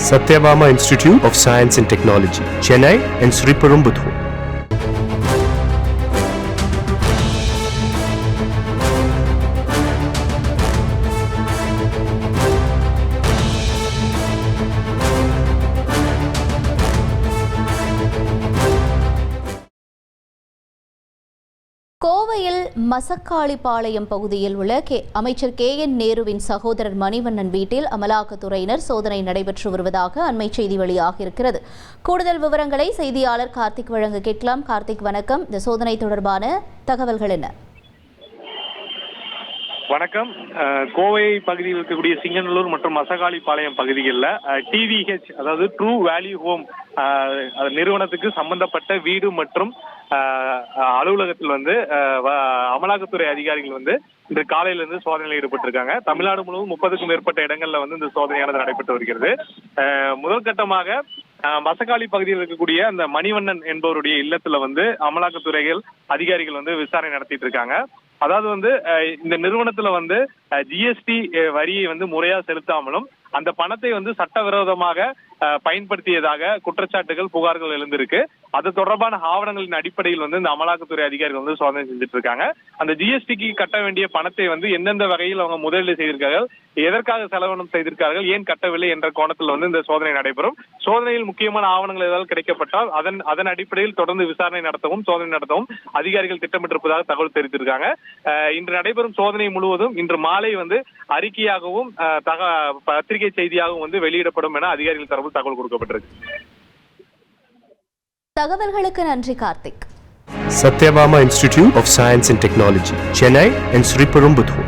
Satyabama Institute of Science and Technology, Chennai and Sriperumbudur. கோவையில் மசக்காளிபாளையம் பகுதியில் உள்ள அமைச்சர் KN நேருவின் சகோதரர் மணிவண்ணன் வீட்டில் அமலாக்கத்துறையினர் சோதனை நடைபெற்று வருவதாக அண்மை செய்தி வெளியாகியிருக்கிறது. கூடுதல் விவரங்களை செய்தியாளர் கார்த்திக் வழங்க கேட்கலாம். கார்த்திக், வணக்கம். இந்த சோதனை தொடர்பான தகவல்கள் என்ன? வணக்கம். கோவை பகுதியில் இருக்கக்கூடிய சிங்கநல்லூர் மற்றும் மசகாளிபாளையம் பகுதிகளில் TVH அதாவது ட்ரூ வேல்யூ ஹோம் நிறுவனத்துக்கு சம்பந்தப்பட்ட வீடு மற்றும் அலுவலகத்தில் அமலாக்கத்துறை அதிகாரிகள் இன்று காலையிலிருந்து சோதனையில் ஈடுபட்டிருக்காங்க. தமிழ்நாடு முழுவதும் 30க்கும் மேற்பட்ட இடங்கள்ல இந்த சோதனையானது நடைபெற்று வருகிறது. முதல் கட்டமாக மசகாளி பகுதியில் இருக்கக்கூடிய அந்த மணிவண்ணன் என்பவருடைய இல்லத்துல அமலாக்கத்துறைகள் அதிகாரிகள் விசாரணை நடத்திட்டு இருக்காங்க. அதாவது இந்த நிறுவனத்துல GST வரியை முறையா செலுத்தாமலும் அந்த பணத்தை சட்டவிரோதமாக பயன்படுத்தியதாக குற்றச்சாட்டுகள் புகார்கள் எழுந்திருக்கு. அது தொடர்பான ஆவணங்களின் அடிப்படையில் இந்த அமலாக்கத்துறை அதிகாரிகள் சோதனை செஞ்சுட்டு இருக்காங்க. அந்த GSTக்கு கட்ட வேண்டிய பணத்தை எந்தெந்த வகையில் அவங்க முதலீடு செய்திருக்கார்கள், எதற்காக செலவனம் செய்திருக்கார்கள், ஏன் கட்டவில்லை என்ற கோணத்தில் இந்த சோதனை நடைபெறும். சோதனையில் முக்கியமான ஆவணங்கள் ஏதாவது கிடைக்கப்பட்டால் அதன் அடிப்படையில் தொடர்ந்து விசாரணை நடத்தவும் சோதனை நடத்தவும் அதிகாரிகள் திட்டமிட்டிருப்பதாக தகவல் தெரிவித்திருக்காங்க. இன்று நடைபெறும் சோதனை முழுவதும் இன்று மாலை அறிக்கையாகவும் பத்திரிகை செய்தியாகவும் வெளியிடப்படும் என அதிகாரிகள் தரப்பு தகவல் கொடுக்கப்பட்டிருக்கு. தகவல்களுக்கு நன்றி Karthik. Satyabama Institute of Science and Technology, Chennai and Sriperumbudur.